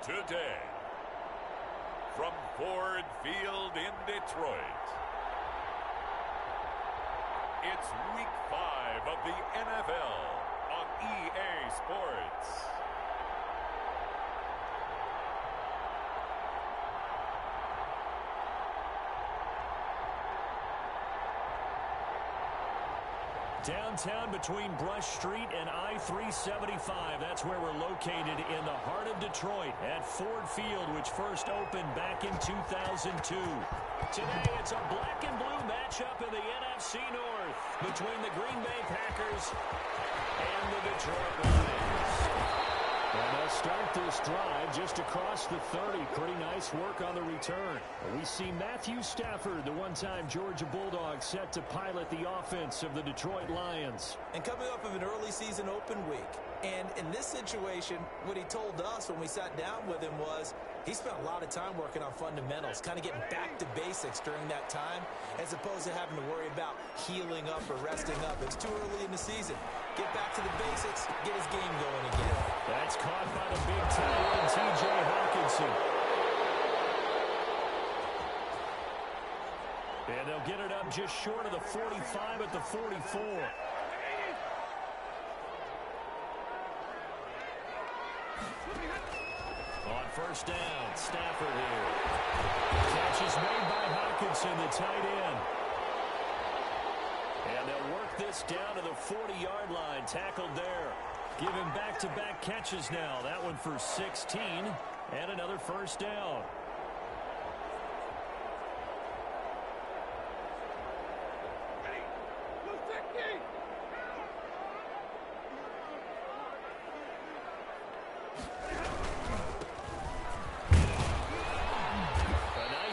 Today, from Ford Field in Detroit, it's Week 5 of the NFL on EA Sports. Downtown between Brush Street and I-375. That's where we're located in the heart of Detroit at Ford Field, which first opened back in 2002. Today, it's a black and blue matchup in the NFC North between the Green Bay Packers and the Detroit Lions. And they'll start this drive just across the 30. Pretty nice work on the return. We see Matthew Stafford, the one-time Georgia Bulldog, set to pilot the offense of the Detroit Lions. And coming off of an early season open week. And in this situation, what he told us when we sat down with him was he spent a lot of time working on fundamentals, kind of getting back to basics during that time, as opposed to having to worry about healing up or resting up. It's too early in the season. Get back to the basics, get his game going again. That's caught by the big tight end, T.J. Hawkinson. And they'll get it up just short of the 45 at the 44. On first down, Stafford here. Catch is made by Hawkinson, the tight end. And they'll work this down to the 40-yard line, tackled there. Give him back-to-back catches now. That one for 16 and another first down.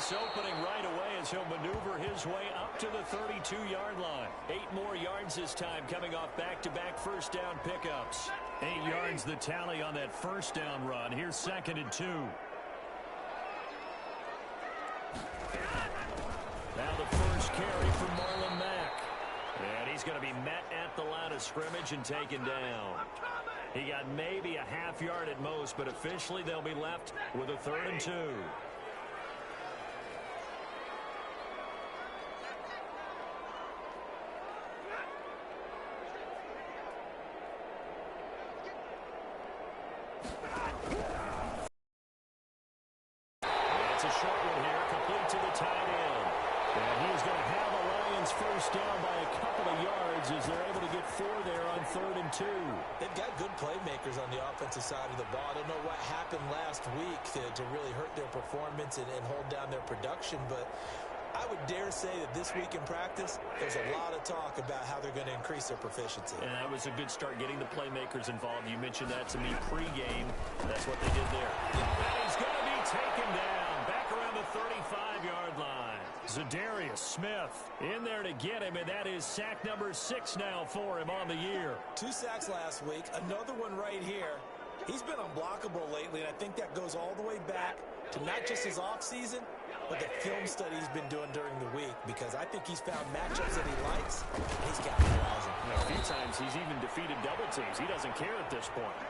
Opening right away as he'll maneuver his way up to the 32-yard line. 8 more yards this time coming off back-to-back first down pickups. 8 yards the tally on that first down run. Here's 2nd and 2. Now the first carry from Marlon Mack. And he's going to be met at the line of scrimmage and taken down. He got maybe a half yard at most, but officially they'll be left with a 3rd and 2. It's a short one here, complete to the tight end. And he's going to have the Lions first down by a couple of yards as they're able to get 4 there on 3rd and 2. They've got good playmakers on the offensive side of the ball. I don't know what happened last week to really hurt their performance and hold down their production, but I would dare say that this week in practice, there's a lot of talk about how they're going to increase their proficiency. And that was a good start getting the playmakers involved. You mentioned that to me pregame. That's what they did there. And he's going to be taken down back around the 35-yard line. Zadarius Smith in there to get him, and that is sack number 6 now for him on the year. 2 sacks last week, another one right here. He's been unblockable lately, and I think that goes all the way back to not just his offseason, but the film study he's been doing during the week, because I think he's found matchups that he likes, and he's capitalizing. A few times he's even defeated double teams. He doesn't care at this point.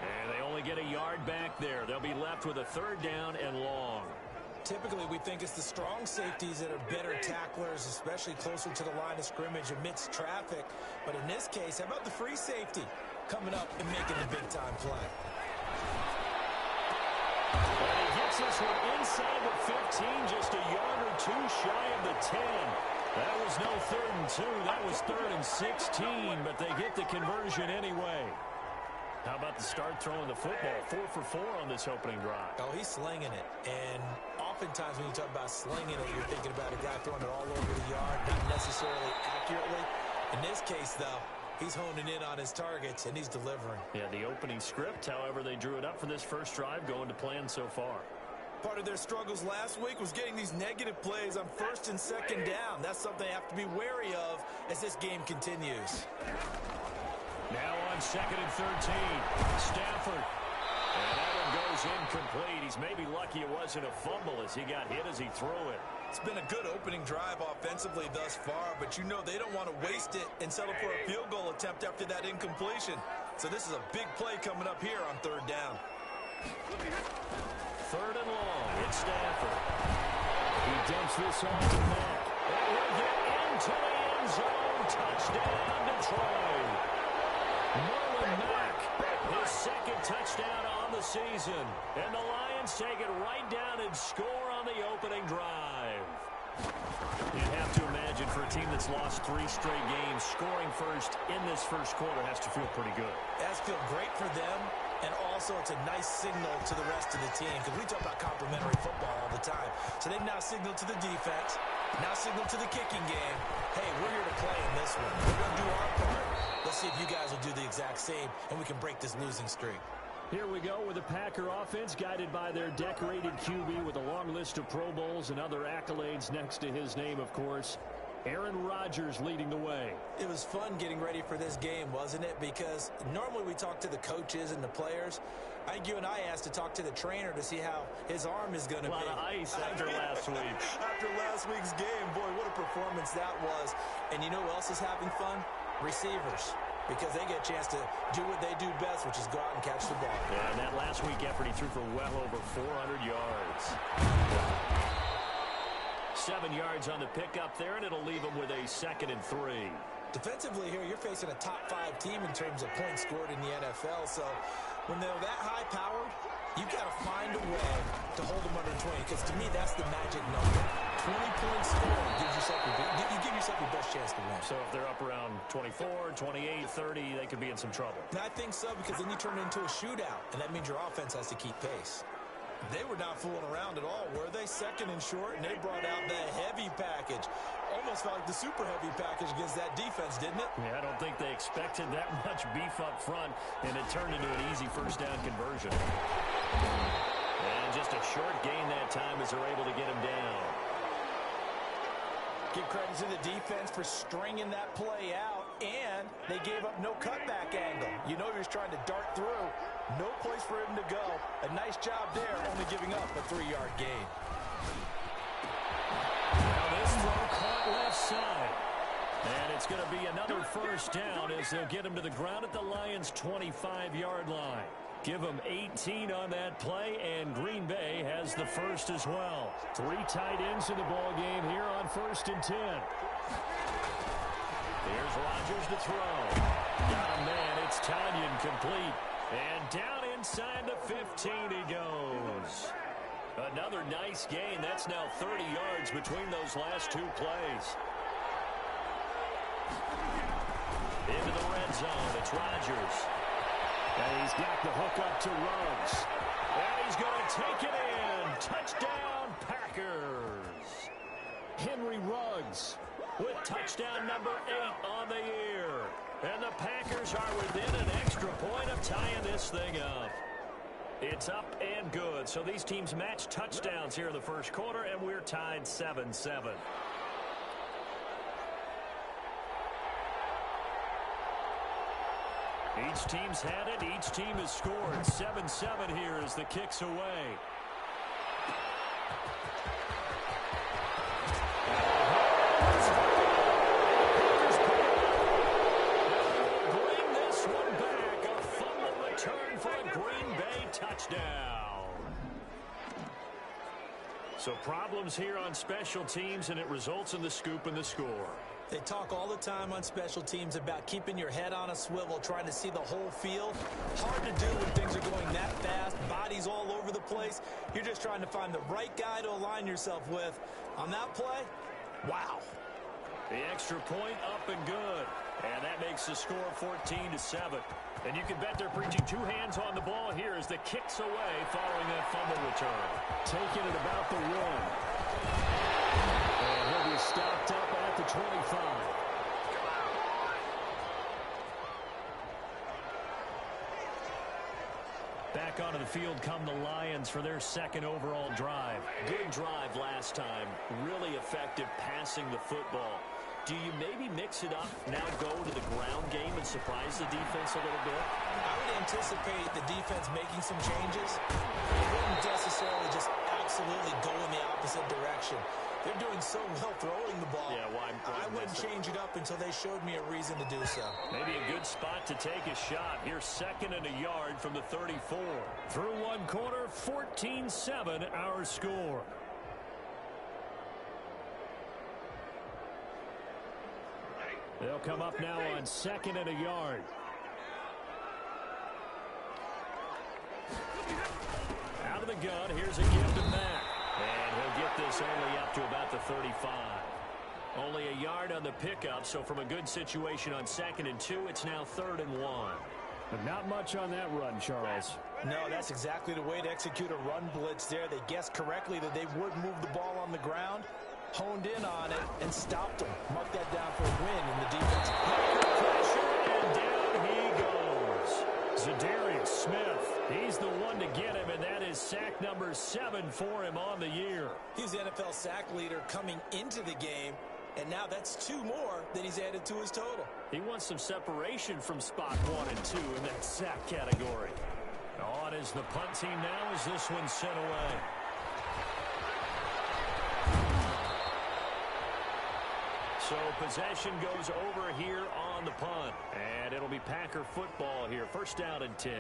And they only get a yard back there. They'll be left with a 3rd down and long. Typically, we think it's the strong safeties that are better tacklers, especially closer to the line of scrimmage amidst traffic. But in this case, how about the free safety coming up and making the big-time play? And he gets this one inside the 15, just a yard or 2 shy of the 10. That was no 3rd and 2. That was 3rd and 16, but they get the conversion anyway. How about the start throwing the football? 4 for 4 on this opening drive. Oh, he's slinging it. And oftentimes when you talk about slinging it, you're thinking about a guy throwing it all over the yard, not necessarily accurately. In this case, though, he's honing in on his targets, and he's delivering. Yeah, the opening script, however they drew it up for this first drive, going to plan so far. Part of their struggles last week was getting these negative plays on 1st and 2nd down. That's something they have to be wary of as this game continues. Now on 2nd and 13, Stafford. And that one goes incomplete. He's maybe lucky it wasn't a fumble as he got hit as he threw it. It's been a good opening drive offensively thus far, but you know they don't want to waste it and settle for a field goal attempt after that incompletion. So this is a big play coming up here on 3rd down. Third and long. It's Stafford. He dumps this off to Mack. And he'll get into the end zone. Touchdown, Detroit. Marlon Mack, his second touchdown on the season. And the Lions take it right down and score on the opening drive. You'd have to imagine for a team that's lost 3 straight games, scoring first in this first quarter has to feel pretty good. It has to feel great for them, and also it's a nice signal to the rest of the team, because we talk about complementary football all the time. So they've now signaled to the defense, now signaled to the kicking game, hey, we're here to play in this one. We're going to do our part. Let's see if you guys will do the exact same, and we can break this losing streak. Here we go with the Packer offense guided by their decorated QB with a long list of Pro Bowls and other accolades next to his name, of course. Aaron Rodgers leading the way. It was fun getting ready for this game, wasn't it? Because normally we talk to the coaches and the players. I think you and I asked to talk to the trainer to see how his arm is going to be. A lot of ice after last week. After last week's game, boy, what a performance that was. And you know who else is having fun? Receivers. Because they get a chance to do what they do best, which is go out and catch the ball. Yeah, and that last week effort, he threw for well over 400 yards. 7 yards on the pickup there, and it'll leave him with a 2nd and 3. Defensively here, you're facing a top 5 team in terms of points scored in the NFL. So when they're that high-powered, you've got to find a way to hold them under 20. Because to me, that's the magic number. 20 points scored gives yourself you give yourself your best chance to win. So if they're up around 24, 28, 30, they could be in some trouble. And I think so, because then you turn it into a shootout, and that means your offense has to keep pace. They were not fooling around at all, were they? 2nd and short, and they brought out the heavy package. Almost felt like the super heavy package against that defense, didn't it? Yeah, I don't think they expected that much beef up front, and it turned into an easy first down conversion. And just a short gain that time as they're able to get him down. Give credit to the defense for stringing that play out, and they gave up no cutback angle. You know he was trying to dart through. No place for him to go. A nice job there, only giving up a 3-yard gain. Now this throw caught left side. And it's going to be another first down as they'll get him to the ground at the Lions' 25-yard line. Give them 18 on that play, and Green Bay has the first as well. 3 tight ends in the ball game here on 1st and 10. Here's Rodgers to throw. Got him, man. It's Tanyan complete. And down inside the 15 he goes. Another nice gain. That's now 30 yards between those last 2 plays. Into the red zone. It's Rodgers. And he's got the hook up to Ruggs. And he's going to take it in. Touchdown, Packers. Henry Ruggs with touchdown number 8 on the year. And the Packers are within an extra point of tying this thing up. It's up and good. So these teams match touchdowns here in the first quarter, and we're tied 7-7. Each team's had it. Each team has scored. 7-7 here as the kick's away. Bring this one back. A fumble return for a Green Bay touchdown. So problems here on special teams, and it results in the scoop and the score. They talk all the time on special teams about keeping your head on a swivel, trying to see the whole field. Hard to do when things are going that fast, bodies all over the place. You're just trying to find the right guy to align yourself with. On that play, wow. The extra point up and good. And that makes the score 14-7. And you can bet they're preaching 2 hands on the ball here as the kick's away following that fumble return. Taking it about the 1. And he'll be stopped up at the 25. Back onto the field come the Lions for their 2nd overall drive. Good drive last time. Really effective passing the football. Do you maybe mix it up, now go to the ground game and surprise the defense a little bit? I would anticipate the defense making some changes. They wouldn't necessarily just absolutely go in the opposite direction. They're doing so well throwing the ball. Yeah, why I wouldn't change it up until they showed me a reason to do so. Maybe a good spot to take a shot. Here's 2nd and a yard from the 34. Through one quarter, 14-7 our score. They'll come up now on 2nd and a yard. Out of the gun, here's a give to Mack. And he'll get this only up to about the 35. Only a yard on the pickup, so from a good situation on 2nd and 2, it's now 3rd and 1. But not much on that run, Charles. No, that's exactly the way to execute a run blitz there. They guessed correctly that they would move the ball on the ground, honed in on it, and stopped them. Mark that down for a win in the defense. Pressure, and down he goes. Za'Darius Smith, he's the one to get him, and that is sack number 7 for him on the year. He's the NFL sack leader coming into the game, and now that's 2 more than he's added to his total. He wants some separation from spot 1 and 2 in that sack category. On is the punt team now as this one's sent away. So possession goes over here on the punt. And it'll be Packer football here. 1st down and 10.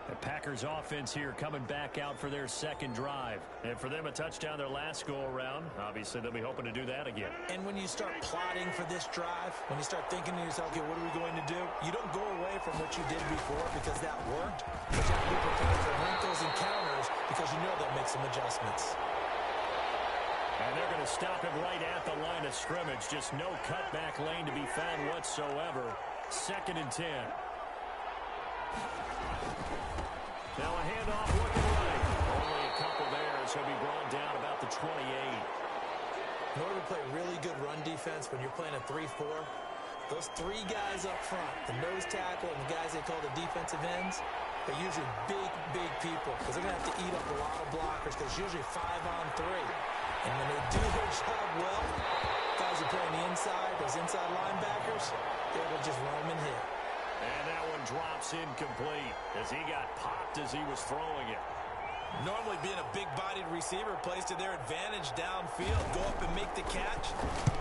The Packers offense here coming back out for their 2nd drive. And for them, a touchdown their last go-around. Obviously, they'll be hoping to do that again. And when you start plotting for this drive, when you start thinking to yourself, okay, what are we going to do? You don't go away from what you did before because that worked. But you have to be prepared for wrinkles and counters because you know they'll make some adjustments. And they're going to stop him right at the line of scrimmage. Just no cutback lane to be found whatsoever. 2nd and 10. Now a handoff looking right. Only a couple there as he'll be brought down about the 28. In order to play really good run defense when you're playing a 3-4, those 3 guys up front, the nose tackle and the guys they call the defensive ends, they're usually big people because they're going to have to eat up a lot of blockers because it's usually 5-on-3. And when they do their job well, guys who play on the inside, those inside linebackers, they're able to just roam and hit. And that one drops incomplete as he got popped as he was throwing it. Normally being a big-bodied receiver plays to their advantage downfield. Go up and make the catch,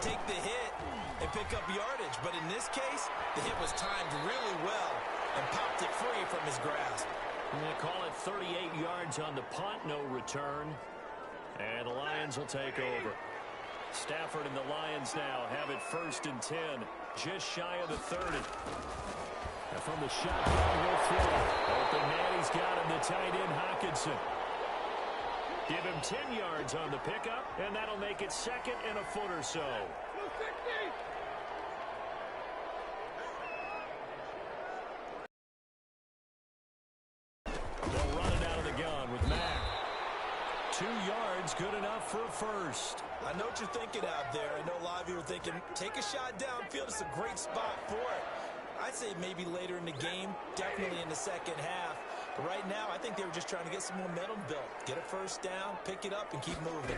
take the hit, and pick up yardage. But in this case, the hit was timed really well and popped it free from his grasp. And they call it 38 yards on the punt, no return. And the Lions will take over. Stafford and the Lions now have it 1st and 10, just shy of the 30. And from the shotgun, he'll throw. Open man, he's got him, the tight end, Hockenson. Give him 10 yards on the pickup, and that'll make it 2nd and a foot or so. They'll run it out of the gun with Mack. 2 yards, good enough for a 1st. I know what you're thinking out there. I know a lot of you are thinking, take a shot downfield. It's a great spot for it. I'd say maybe later in the game, definitely in the 2nd half. But right now, I think they were just trying to get some momentum built. Get a 1st down, pick it up, and keep moving.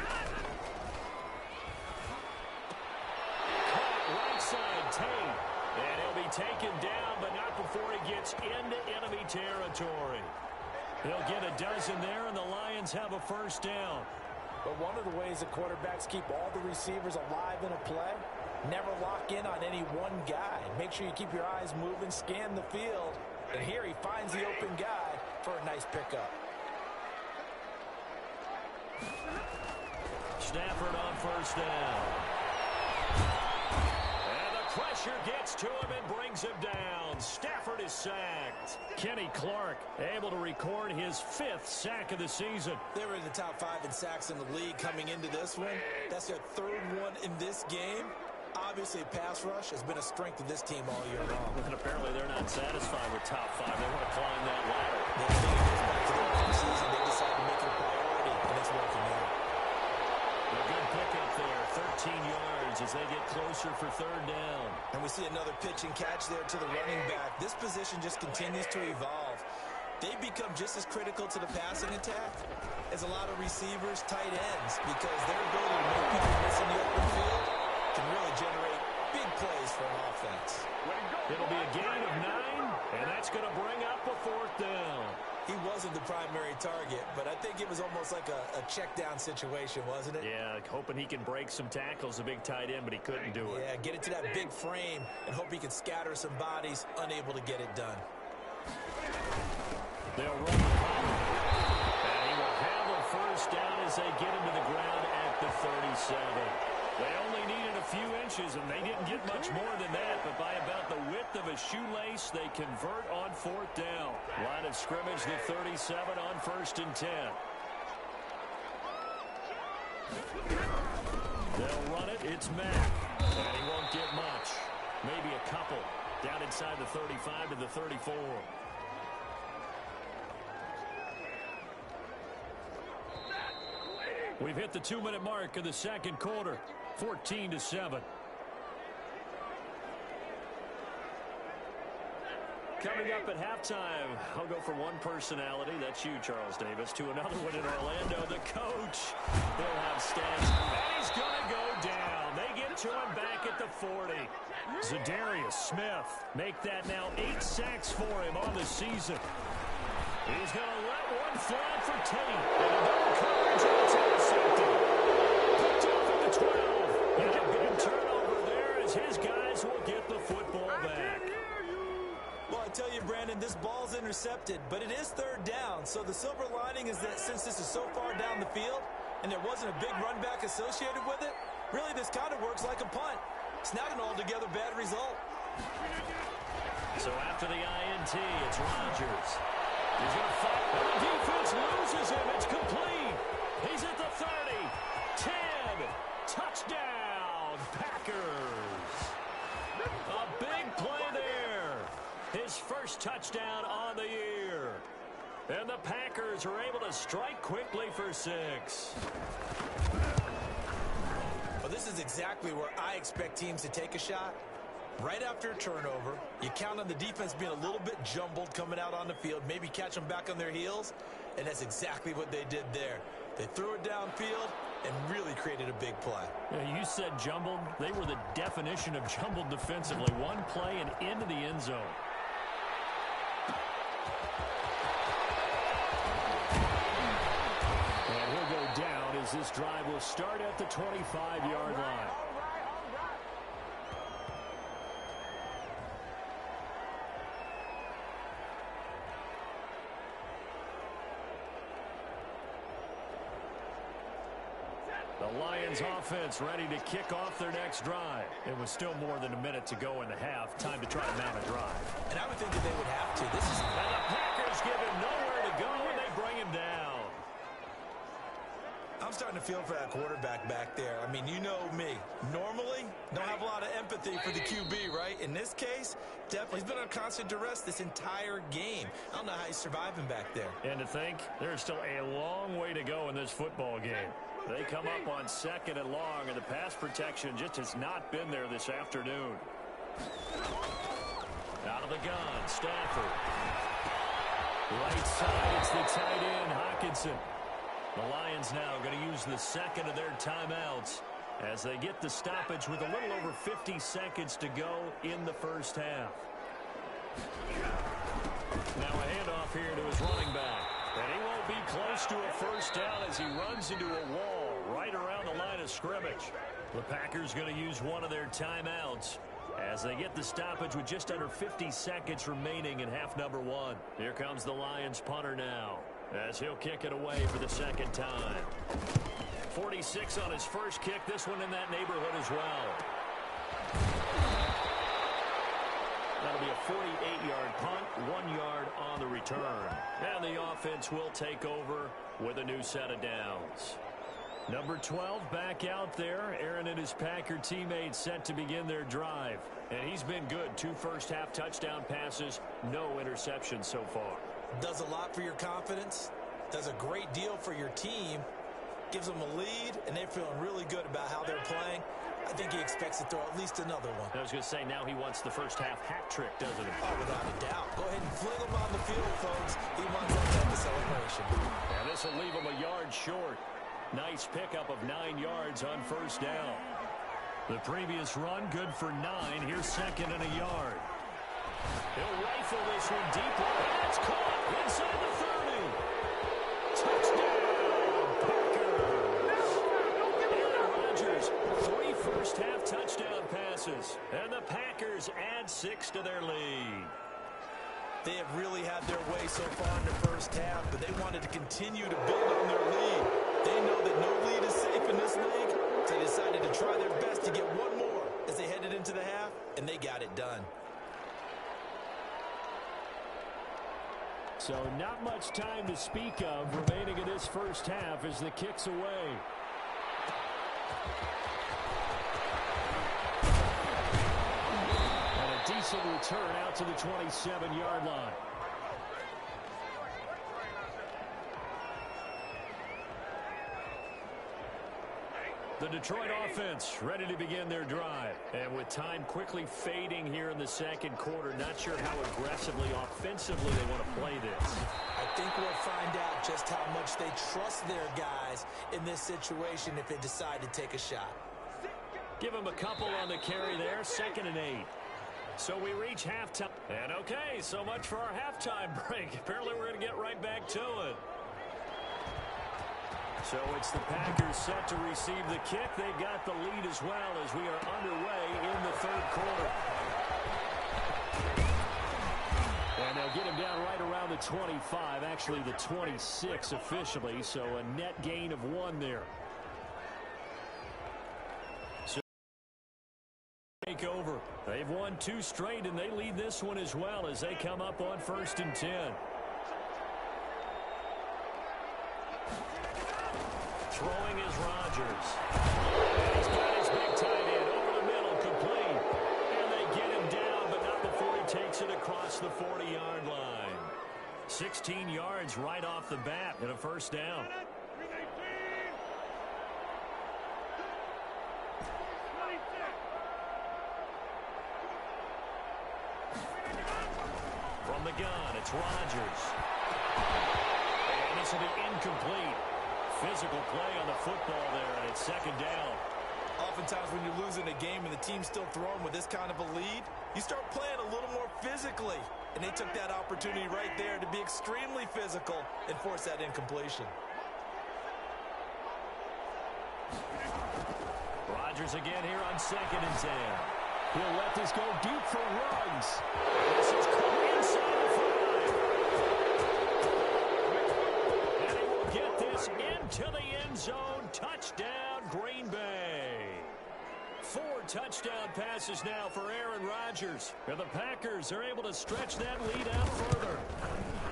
Caught right side, Tate. And he'll be taken down, but not before he gets into enemy territory. He'll get a dozen there, and the Lions have a 1st down. But one of the ways the quarterbacks keep all the receivers alive in a play, never lock in on any one guy. Make sure you keep your eyes moving, scan the field. And here he finds the open guy for a nice pickup. Stafford on 1st down. And the pressure gets to him and brings him down. Stafford is sacked. Kenny Clark able to record his 5th sack of the season. They were in the top 5 in sacks in the league coming into this one. That's their 3rd one in this game. Obviously, pass rush has been a strength of this team all year long. And apparently they're not satisfied with top 5. They want to climb that ladder. They think it goes back to their offseason. They decided to make it a priority, and it's working out. A good pickup there, 13 yards as they get closer for 3rd down. And we see another pitch and catch there to the running back. This position just continues to evolve. They become just as critical to the passing attack as a lot of receivers, tight ends, because their ability to make people miss in the open field can really generate big plays for an offense. It'll be a gain of 9, and that's going to bring up a 4th down. He wasn't the primary target, but I think it was almost like a check down situation, wasn't it? Yeah, hoping he can break some tackles, a big tight end, but he couldn't do it. Yeah, get into that big frame and hope he can scatter some bodies, unable to get it done. They'll run the ball. And he will have a first down as they get him to the ground at the 37. They only needed a few inches, and they didn't get much more than that, but by about the width of a shoelace, they convert on fourth down. Line of scrimmage, the 37 on 1st and 10. They'll run it. It's Mack. And he won't get much. Maybe a couple. Down inside the 35 to the 34. We've hit the 2-minute mark of the second quarter. 14-7. Coming up at halftime, I'll go from one personality, that's you, Charles Davis, to another one in Orlando. The coach, he'll have stats, and he's going to go down. They get to him back at the 40. Zadarius Smith, make that now 8 sacks for him on the season. He's going to let one fly for Tate. And a double coverage, and it's intercepted. Picked off at the 12. And a big turnover there as his guys will get the football back. Well, I tell you, Brandon, this ball's intercepted, but it is third down. So the silver lining is that since this is so far down the field and there wasn't a big run back associated with it, really this kind of works like a punt. It's not an altogether bad result. So after the INT, it's Rodgers. He's going to fight. And the defense loses him. It's complete. He's at the 30. 10. Touchdown, Packers. A big play there. His first touchdown on the year. And the Packers are able to strike quickly for 6. Well, this is exactly where I expect teams to take a shot. Right after a turnover, you count on the defense being a little bit jumbled coming out on the field, maybe catch them back on their heels, and that's exactly what they did there. They threw it downfield and really created a big play. Yeah, you said jumbled. They were the definition of jumbled defensively. One play and into the end zone. And he'll go down as this drive will start at the 25-yard line. The Lions offense ready to kick off their next drive. It was still more than a minute to go in the half. Time to try to mount a drive. And I would think that they would have to. This is... And the Packers give him nowhere to go, and they bring him down. I'm starting to feel for that quarterback back there. I mean, you know me. Normally, don't have a lot of empathy for the QB, right? In this case, definitely. He's been on constant duress this entire game. I don't know how he's surviving back there. And to think, there's still a long way to go in this football game. They come up on 2nd and long, and the pass protection just has not been there this afternoon. Out of the gun, Stafford. Right side, it's the tight end, Hockenson. The Lions now going to use the second of their timeouts as they get the stoppage with a little over 50 seconds to go in the first half. Now a handoff here to his running back. And he won't be close to a first down as he runs into a wall right around the line of scrimmage. The Packers going to use one of their timeouts as they get the stoppage with just under 50 seconds remaining in half number 1. Here comes the Lions punter now as he'll kick it away for the second time. 46 on his first kick, this one in that neighborhood as well. That'll be a 48-yard punt, 1 yard on the return. And the offense will take over with a new set of downs. Number 12 back out there. Aaron and his Packer teammates set to begin their drive. And he's been good. 2 first-half touchdown passes, no interceptions so far. Does a lot for your confidence. Does a great deal for your team. Gives them a lead, and they're feeling really good about how they're playing. I think he expects to throw at least another one. I was going to say, now he wants the first-half hat trick, doesn't he? Oh, without a doubt. Go ahead and fling him on the field, folks. He wants that type of celebration. And this will leave him a yard short. Nice pickup of 9 yards on first down. The previous run, good for 9. Here's second and a yard. He'll rifle this one deep. And it's caught inside the 30. Touchdown, Packers. first half touchdown passes. And the Packers add 6 to their lead. They have really had their way so far in the first half, but they wanted to continue to build on their lead. They know that no lead is safe in this league, so they decided to try their best to get one more as they headed into the half, and they got it done. So not much time to speak of remaining in this first half as the kick's away. And a decent return out to the 27-yard line. The Detroit offense ready to begin their drive. And with time quickly fading here in the second quarter, not sure how aggressively, offensively they want to play this. I think we'll find out just how much they trust their guys in this situation if they decide to take a shot. Give them a couple on the carry there, 2nd and 8. So we reach halftime. And okay, so much for our halftime break. Apparently we're going to get right back to it. So it's the Packers set to receive the kick. They've got the lead as well as we are underway in the third quarter. And they'll get him down right around the 25, actually the 26 officially, so a net gain of 1 there. So take over. They've won 2 straight, and they lead this one as well as they come up on 1st and 10. Throwing is Rodgers. And he's got his big tight end over the middle, complete. And they get him down, but not before he takes it across the 40-yard line. 16 yards right off the bat and a first down. From the gun, it's Rodgers. And this will be incomplete. Physical play on the football there, and it's 2nd down. Oftentimes when you're losing a game and the team's still throwing with this kind of a lead, you start playing a little more physically. And they took that opportunity right there to be extremely physical and force that incompletion. Rodgers again here on 2nd and 10. He'll let this go deep for Ruggs. This is caught inside the 5. And he will get this into the end zone. Touchdown, Green Bay. 4 touchdown passes now for Aaron Rodgers. And the Packers are able to stretch that lead out further.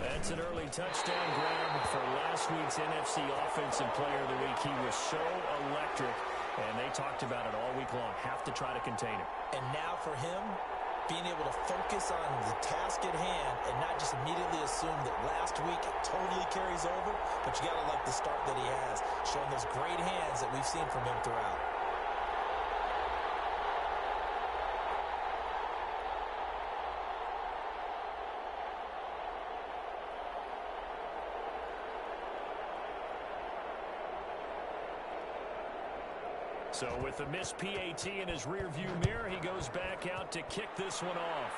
That's an early touchdown grab for last week's NFC Offensive Player of the Week. He was so electric, and they talked about it all week long. Have to try to contain him. And now for him, being able to focus on the task at hand and not just immediately assume that last week it totally carries over, but you got to like the start that he has, showing those great hands that we've seen from him throughout. So with the missed PAT in his rearview mirror, he goes back out to kick this one off.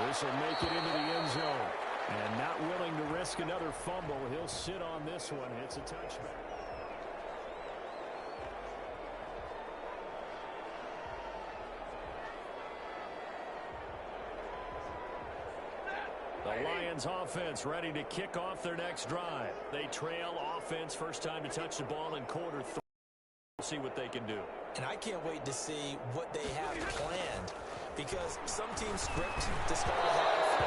This will make it into the end zone. And not willing to risk another fumble, he'll sit on this one. It's a touchback. The Lions offense ready to kick off their next drive. They trail offense, first time to touch the ball in quarter 3. See what they can do. And I can't wait to see what they have planned, because some teams script to start a half,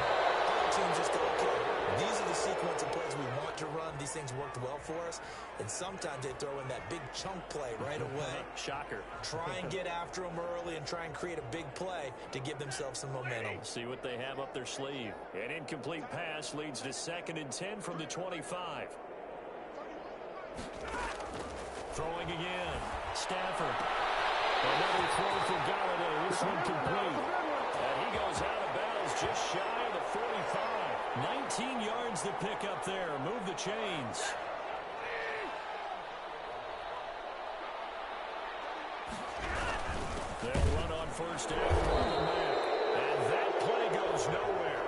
other teams just go, okay, these are the sequence of plays we want to run. These things worked well for us. And sometimes they throw in that big chunk play right away. Shocker. Try and get after them early and try and create a big play to give themselves some momentum. See what they have up their sleeve. An incomplete pass leads to 2nd and 10 from the 25. Throwing again. Stafford. Another throw for Golladay. This one complete. And he goes out of bounds just shy of the 45. 19 yards to pick up there. Move the chains. They'll run on first down. And that play goes nowhere.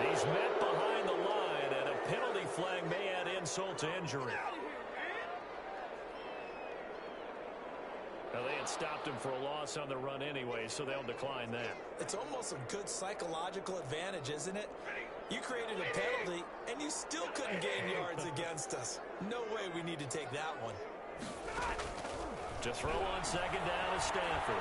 He's met behind the line, and a penalty flag may add insult to injury. Well, they that stopped him for a loss on the run anyway, so they'll decline that. It's almost a good psychological advantage, isn't it? You created a penalty, and you still couldn't gain yards against us. No way we need to take that one. To throw on second down is Stafford.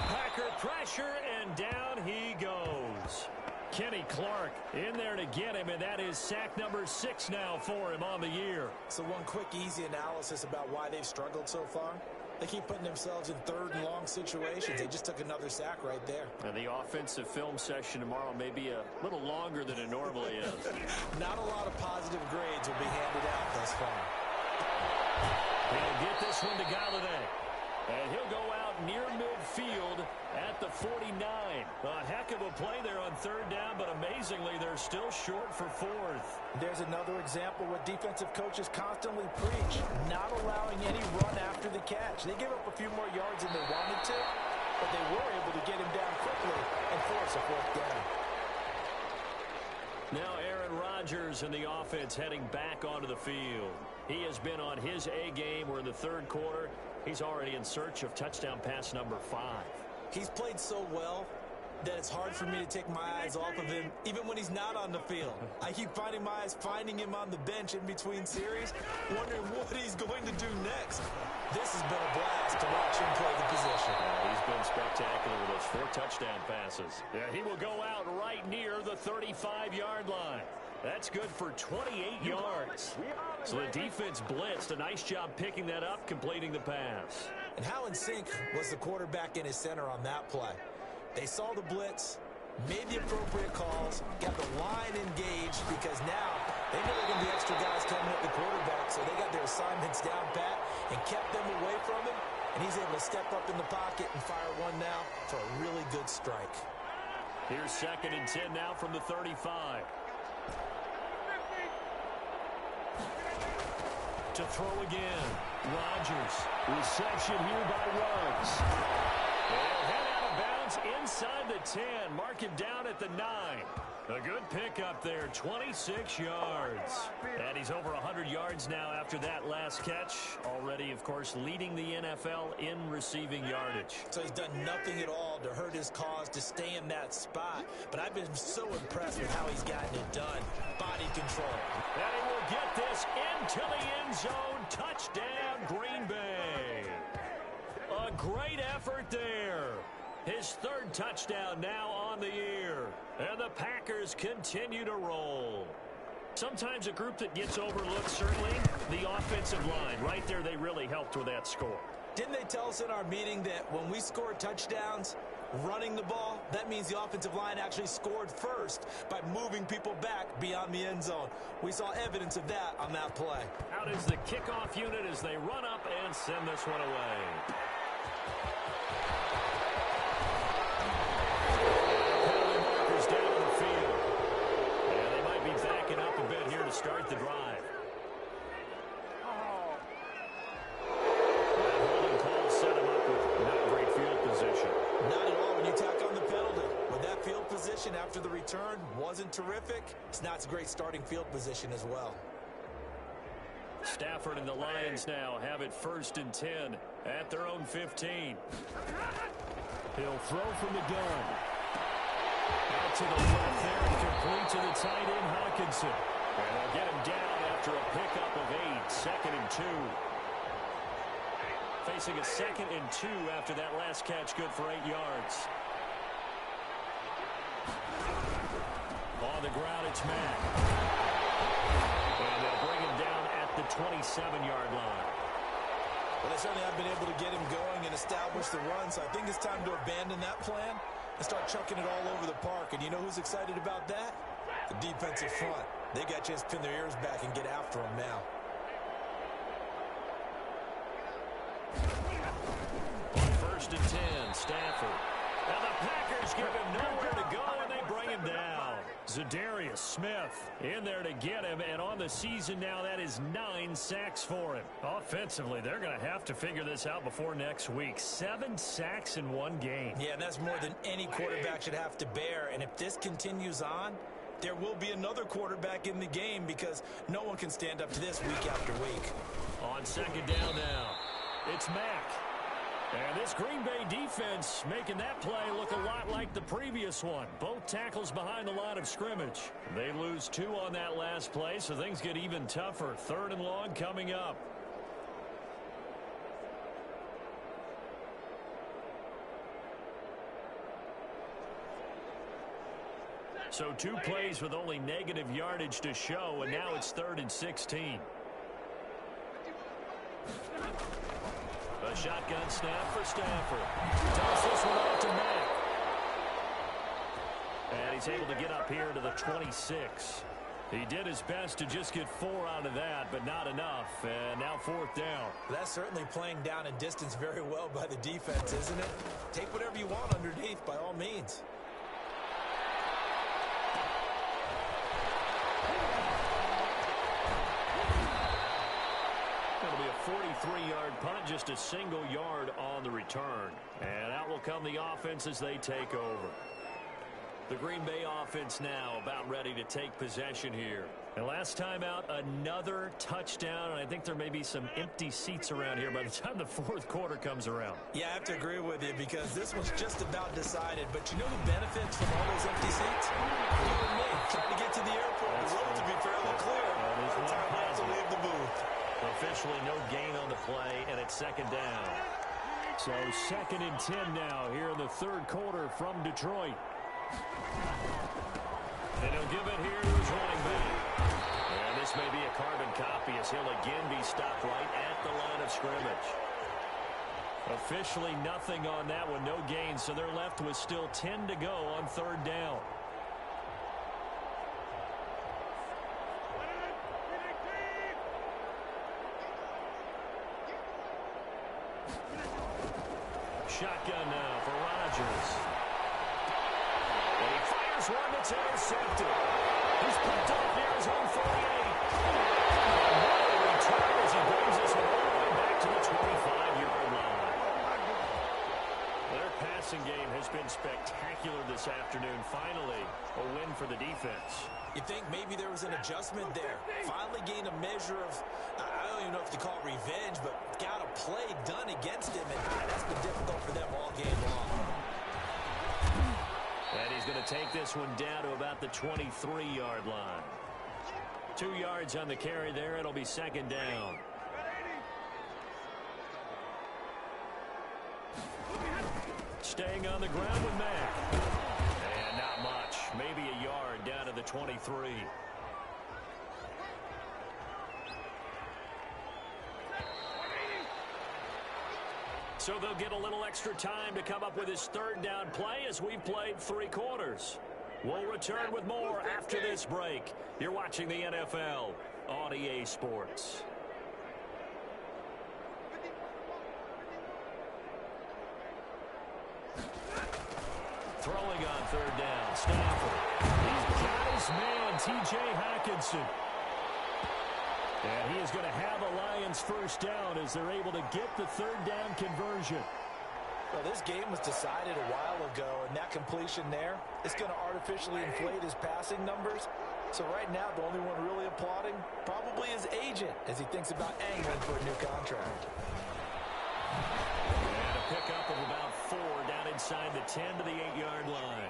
Packer pressure, and down he goes. Kenny Clark in there to get him, and that is sack number 6 now for him on the year. So one quick, easy analysis about why they've struggled so far. They keep putting themselves in third and long situations. They just took another sack right there. And the offensive film session tomorrow may be a little longer than it normally is. Not a lot of positive grades will be handed out thus far. He'll get this one to Galladay. And he'll go out near midfield at the 49. A heck of a play there on third down, but amazingly, they're still short for fourth. There's another example what defensive coaches constantly preach, not allowing any run after the catch. They gave up a few more yards than they wanted to, but they were able to get him down quickly and force a fourth down. Now Aaron Rodgers and the offense heading back onto the field. He has been on his A game. We're in the third quarter. He's already in search of touchdown pass number 5. He's played so well that it's hard for me to take my eyes off of him, even when he's not on the field. I keep finding my eyes finding him on the bench in between series, wondering what he's going to do next. This has been a blast to watch him play the position. He's been spectacular with those 4 touchdown passes. Yeah, he will go out right near the 35-yard line. That's good for 28 yards. So the defense blitzed. A nice job picking that up, completing the pass. And how in sync was the quarterback in his center on that play? They saw the blitz, made the appropriate calls, got the line engaged, because now they know they're going to be extra guys coming at the quarterback, so they got their assignments down pat and kept them away from him, and he's able to step up in the pocket and fire one now for a really good strike. Here's 2nd and 10 now from the 35. To throw again. Rodgers. Reception here by Ruggs. They'll head out of bounds inside the 10. Mark him down at the 9. A good pickup there, 26 yards. And he's over 100 yards now after that last catch. Already, of course, leading the NFL in receiving yardage. So he's done nothing at all to hurt his cause to stay in that spot. But I've been so impressed with how he's gotten it done. Body control. And he will get this into the end zone. Touchdown, Green Bay. A great effort there. His 3rd touchdown now on the year. And the Packers continue to roll. Sometimes a group that gets overlooked, certainly, the offensive line. Right there, they really helped with that score. Didn't they tell us in our meeting that when we score touchdowns running the ball, that means the offensive line actually scored first by moving people back beyond the end zone? We saw evidence of that on that play. Out is the kickoff unit as they run up and send this one away. To start the drive. That holding call set him up with not great field position. Not at all when you tack on the penalty. With that field position after the return wasn't terrific, it's not a great starting field position as well. Stafford and the Lions now have it 1st and 10 at their own 15. He'll throw from the gun. Out to the left there and complete to the tight end Hawkinson. And they'll get him down after a pickup of 8. 2nd and 2. Facing a 2nd and 2 after that last catch, good for 8 yards. On the ground, it's Mack. And they'll bring him down at the 27-yard line. Well, they certainly have been able to get him going and establish the run, so I think it's time to abandon that plan and start chucking it all over the park. And you know who's excited about that? The defensive front. They got a chance to pin their ears back and get after him now. On 1st and 10, Stafford. And the Packers give him nowhere to go, and they bring him down. Zadarius Smith in there to get him, and on the season now, that is 9 sacks for him. Offensively, they're going to have to figure this out before next week. 7 sacks in one game. Yeah, and that's more than any quarterback should have to bear, and if this continues on, there will be another quarterback in the game because no one can stand up to this week after week. On 2nd down now. It's Mack. And this Green Bay defense making that play look a lot like the previous one. Both tackles behind the line of scrimmage. They lose 2 on that last play, so things get even tougher. 3rd and long coming up. So 2 plays with only negative yardage to show, and now it's 3rd and 16. A shotgun snap for Stafford. Toss this one out to Mack. And he's able to get up here to the 26. He did his best to just get 4 out of that, but not enough. And now 4th down. That's certainly playing down in distance very well by the defense, isn't it? Take whatever you want underneath, by all means. It'll be a 43-yard punt, just a single yard on the return. And out will come the offense as they take over. The Green Bay offense now about ready to take possession here. And last time out, another touchdown, and I think there may be some empty seats around here by the time the 4th quarter comes around. Yeah, I have to agree with you because this was just about decided. But you know who benefits from all those empty seats? You and me, trying to get to the airport. The road to be fairly clear. By the time I have to leave the booth. Officially no gain on the play, and it's 2nd down. So 2nd and 10 now here in the 3rd quarter from Detroit. And he'll give it here to his running back. And this may be a carbon copy as he'll again be stopped right at the line of scrimmage. Officially nothing on that one, no gain, so they're left with still 10 to go on 3rd down. Shotgun now for Rodgers. And he fires one that's intercepted. He's picked off near his own 48. What a return as he brings this one all the way back to the 25-yard line. Their passing game has been spectacular this afternoon. Finally, a win for the defense. You think maybe there was an adjustment there. Finally gained a measure of, I don't even know if you call it revenge, but got a play done against him, and that's been difficult for them all game long. And he's going to take this one down to about the 23-yard line. 2 yards on the carry there. It'll be 2nd down. Staying on the ground with Mack. And not much. Maybe a yard down to the 23. So they'll get a little extra time to come up with his 3rd down play as we've played 3 quarters. We'll return with more after this break. You're watching the NFL on EA Sports. Throwing on 3rd down, Stafford. He's got his man, T.J. Hockenson. And he is going to have a Lions 1st down as they're able to get the 3rd down conversion. Well, this game was decided a while ago, and that completion there is going to artificially inflate his passing numbers. So right now, the only one really applauding probably his agent as he thinks about angling for a new contract. And a pickup of about 4 down inside the 10 to the 8-yard line.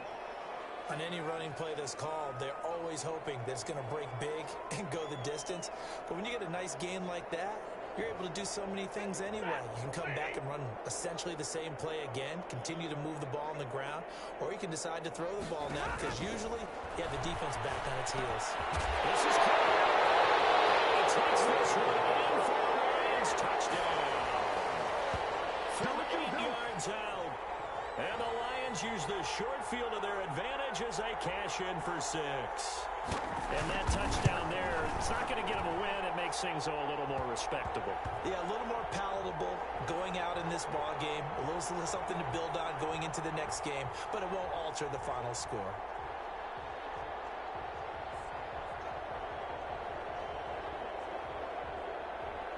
On any running play that's called, they're always hoping that it's going to break big and go the distance. But when you get a nice gain like that, you're able to do so many things anyway. You can come back and run essentially the same play again, continue to move the ball on the ground, or you can decide to throw the ball now because usually you have the defense back on its heels. This is caught. He takes this one in for a Lions touchdown. From 8 yards out. And the Lions use the short field to their advantage as they cash in for 6. And that touchdown there, it's not going to get them a win. It makes things a little more respectable. Yeah, a little more palatable going out in this ball game. A little something to build on going into the next game, but it won't alter the final score.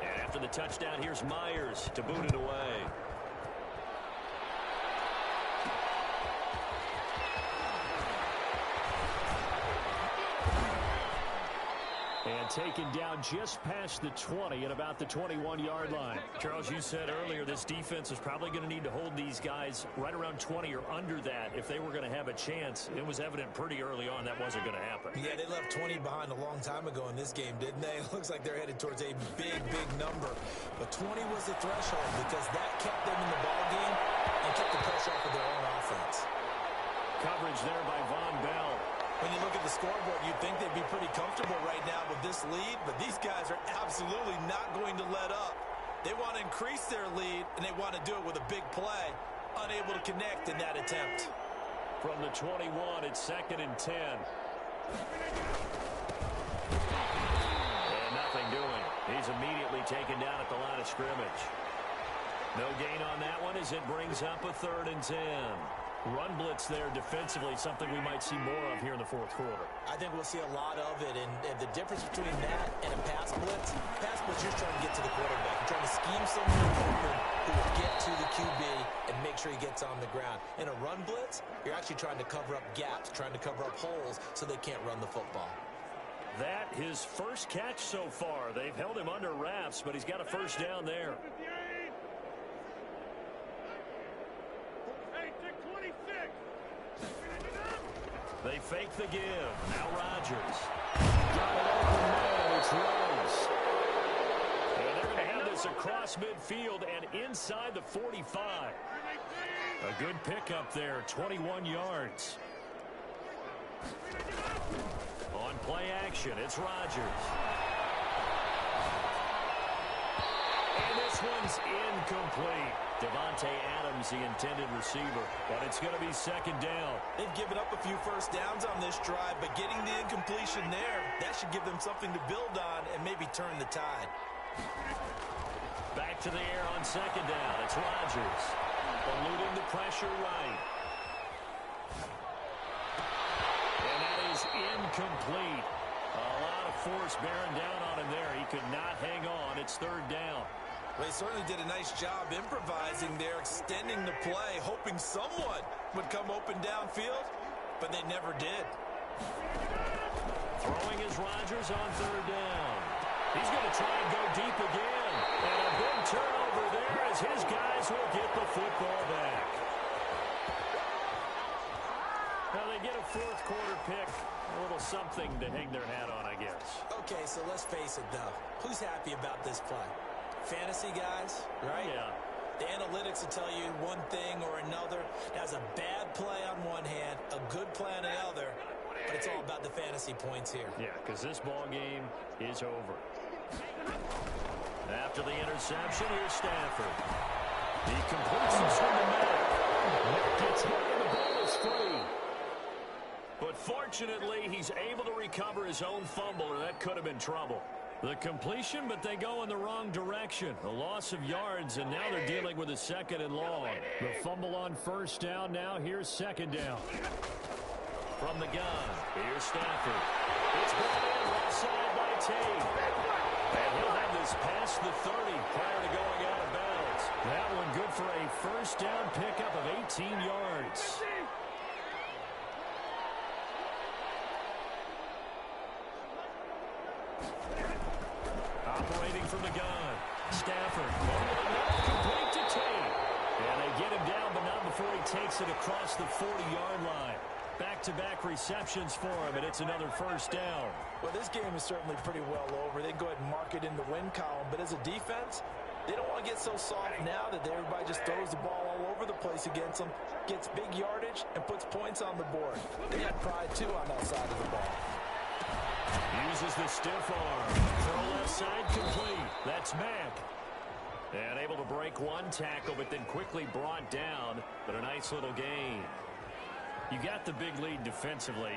And after the touchdown, here's Myers to boot it away. And taken down just past the 20 at about the 21-yard line. Charles, you said earlier this defense is probably going to need to hold these guys right around 20 or under that if they were going to have a chance. It was evident pretty early on that wasn't going to happen. Yeah, they left 20 behind a long time ago in this game, didn't they? It looks like they're headed towards a big, big number. But 20 was the threshold because that kept them in the ball game and kept the pressure off of their own offense. Coverage there by Von Bell. When you look at the scoreboard, you'd think they'd be pretty comfortable right now with this lead, but these guys are absolutely not going to let up. They want to increase their lead, and they want to do it with a big play. Unable to connect in that attempt. From the 21, it's 2nd and 10. And nothing doing. He's immediately taken down at the line of scrimmage. No gain on that one as it brings up a 3rd and 10. Run blitz there defensively, something we might see more of here in the 4th quarter. I think we'll see a lot of it, and the difference between that and a pass blitz, you're trying to get to the quarterback. You're trying to scheme someone open who will get to the QB and make sure he gets on the ground. In a run blitz, you're actually trying to cover up gaps, trying to cover up holes so they can't run the football. That his first catch so far. They've held him under wraps, but he's got a first down there. They fake the give. Now Rodgers. Got it open man. It's Rose. And they're going to have this across midfield and inside the 45. A good pickup there, 21 yards. On play action, it's Rodgers. And this one's incomplete. Devontae Adams, the intended receiver, but it's going to be 2nd down. They've given up a few first downs on this drive, but getting the incompletion there, that should give them something to build on and maybe turn the tide. Back to the air on 2nd down. It's Rodgers. Eluding the pressure right. And that is incomplete. A lot of force bearing down on him there. He could not hang on. It's 3rd down. Well, they certainly did a nice job improvising there, extending the play, hoping someone would come open downfield, but they never did. Throwing is Rodgers on 3rd down. He's going to try and go deep again. And a big turnover there as his guys will get the football back. Now they get a 4th quarter pick. A little something to hang their hat on, I guess. Okay, so let's face it, though. Who's happy about this play? Fantasy guys, right? Yeah. The analytics will tell you one thing or another. That's a bad play on one hand, a good play on the other, but it's all about the fantasy points here. Yeah, because this ball game is over. After the interception, here's Stafford. He completes this from the middle. Gets hit and the ball is free. But fortunately, he's able to recover his own fumble, or that could have been trouble. The completion, but they go in the wrong direction. A loss of yards, and now they're dealing with a 2nd and long. The fumble on 1st down. Now here's 2nd down. From the gun, here's Stafford. It's brought in left side by Tate. And he'll have this past the 30 prior to going out of bounds. That one good for a 1st down pickup of 18 yards. Operating from the gun. Stafford. Complete to Tate. And they get him down, but not before he takes it across the 40-yard line. Back-to-back receptions for him, and it's another 1st down. Well, this game is certainly pretty well over. They go ahead and mark it in the win column, but as a defense, they don't want to get so soft now that everybody just throws the ball all over the place against them, gets big yardage, and puts points on the board. They have pride, too, on that side of the ball. Uses the stiff arm. Throw left side complete. That's Mack. And able to break one tackle, but then quickly brought down. But a nice little gain. You got the big lead defensively.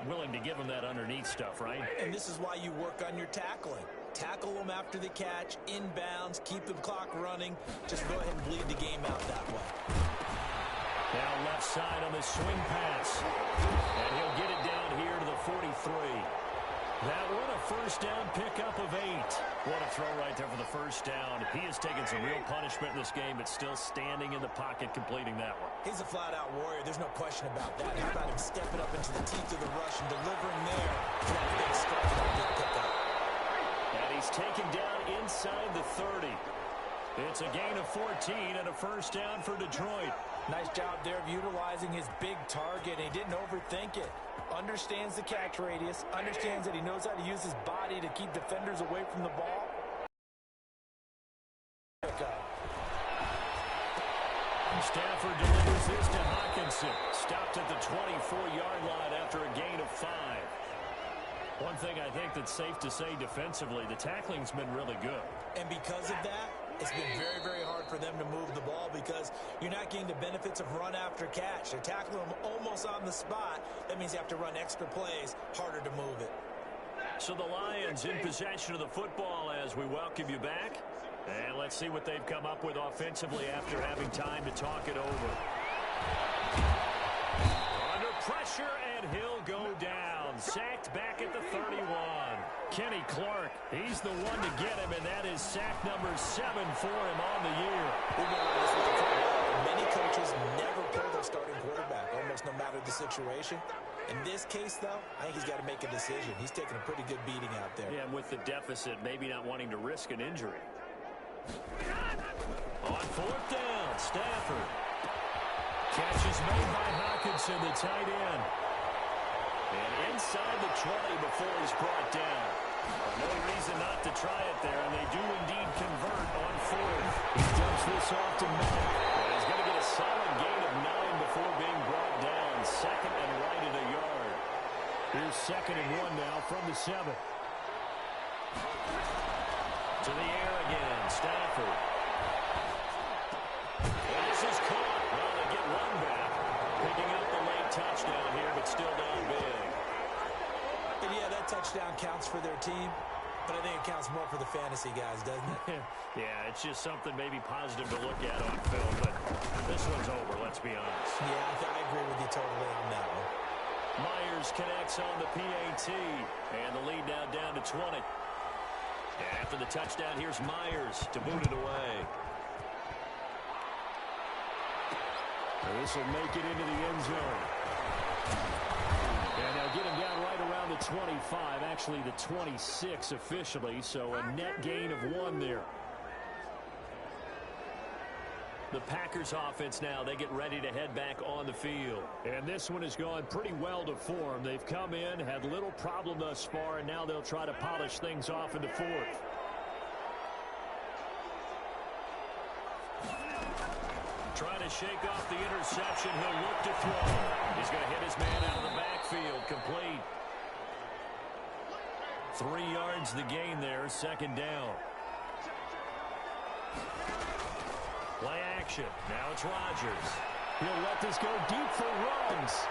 Willing to give them that underneath stuff, right? And this is why you work on your tackling. Tackle them after the catch, inbounds, keep the clock running. Just go ahead and bleed the game out that way. Now left side on the swing pass. And he'll get it down here to the 43. That one, a 1st down pickup of 8. What a throw right there for the 1st down. He has taken some real punishment in this game, but still standing in the pocket completing that one. He's a flat-out warrior. There's no question about that. How about him stepping up into the teeth of the rush and delivering there for that big start, that big pickup? he's taken down inside the 30. It's a gain of 14 and a first down for Detroit. Nice job there of utilizing his big target. He didn't overthink it. Understands the catch radius. Understands that he knows how to use his body to keep defenders away from the ball. Stafford delivers this to Hockenson. Stopped at the 24-yard line after a gain of 5. One thing I think that's safe to say defensively, the tackling's been really good. And because of that, it's been very, very hard for them to move the ball because you're not getting the benefits of run after catch. They're tackling them almost on the spot. That means you have to run extra plays, harder to move it. So the Lions in possession of the football as we welcome you back. And let's see what they've come up with offensively after having time to talk it over. Under pressure, and he'll go down. Sacked back at the 31. Kenny Clark, he's the one to get him, and that is sack number 7 for him on the year. We've been on this with the football. Many coaches never pull their starting quarterback, almost no matter the situation. In this case, though, I think he's got to make a decision. He's taking a pretty good beating out there. Yeah, and with the deficit, maybe not wanting to risk an injury. On 4th down, Stafford. Catch is made by Hockenson, the tight end. And inside the 20 before he's brought down. No reason not to try it there, and they do indeed convert on 4th. He dumps this off to Mack. And he's going to get a solid gain of 9 before being brought down. Second and right at a yard. Here's 2nd and 1 now from the 7. To the air again, Stafford. And this is caught. Well, they get one back. Picking up the late touchdown here, but still down big. And yeah, that touchdown counts for their team, but I think it counts more for the fantasy guys, doesn't it? Yeah, it's just something maybe positive to look at on film, but this one's over, let's be honest. Yeah, I agree with you totally on that one. Myers connects on the PAT, and the lead now down to 20. And after the touchdown, here's Myers to boot it away. This will make it into the end zone. And they'll get him down right around the 25, actually the 26 officially, so a net gain of 1 there. The Packers offense now, they get ready to head back on the field. And this one has gone pretty well to form. They've come in, had little problem thus far, and now they'll try to polish things off in the 4th. Trying to shake off the interception. He'll look to throw. He's going to hit his man out of the backfield. Complete. 3 yards the gain there. 2nd down. Play action. Now it's Rodgers. He'll let this go deep for Ruggs.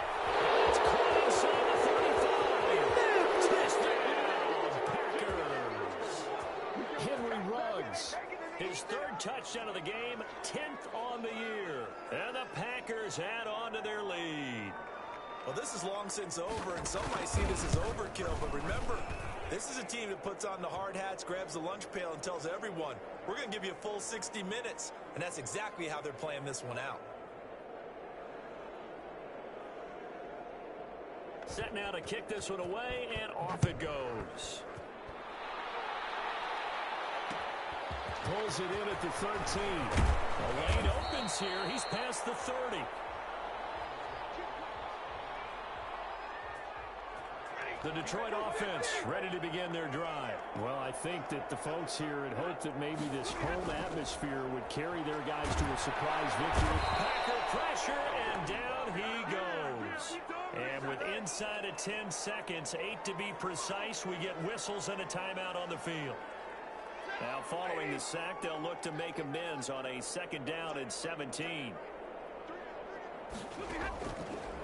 It's caught inside the 35. Touchdown, Packers. Henry Ruggs. His 3rd touchdown of the game, 10th on the year. And the Packers add on to their lead. Well, this is long since over, and some might see this as overkill, but remember, this is a team that puts on the hard hats, grabs the lunch pail, and tells everyone, we're going to give you a full 60 minutes. And that's exactly how they're playing this one out. Set now to kick this one away, and off it goes. Pulls it in at the 13. The lane opens here. He's past the 30. The Detroit offense ready to begin their drive. Well, I think that the folks here had hoped that maybe this home atmosphere would carry their guys to a surprise victory. Packer pressure, and down he goes. And with inside of 10 seconds, 8 to be precise, we get whistles and a timeout on the field. Now, following the sack, they'll look to make amends on a 2nd down and 17.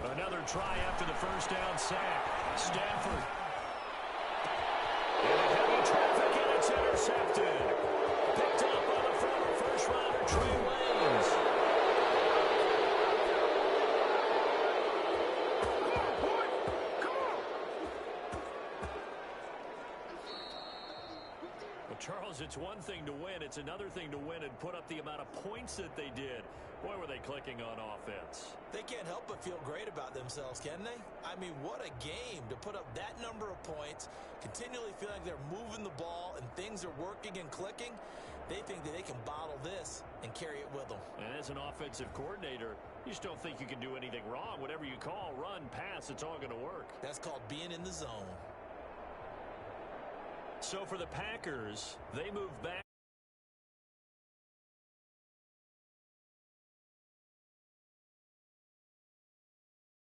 Another try after the 1st down sack. Stafford. And heavy traffic, and it's intercepted. Picked up by the former first-rounder, Trey Waynes. Well, Charles, it's one thing to win. It's another thing to win and put up the amount of points that they did. Boy, were they clicking on offense. They can't help but feel great about themselves, can they? I mean, what a game to put up that number of points, continually feeling like they're moving the ball and things are working and clicking. They think that they can bottle this and carry it with them. And as an offensive coordinator, you just don't think you can do anything wrong. Whatever you call, run, pass, it's all going to work. That's called being in the zone. So for the Packers, they move back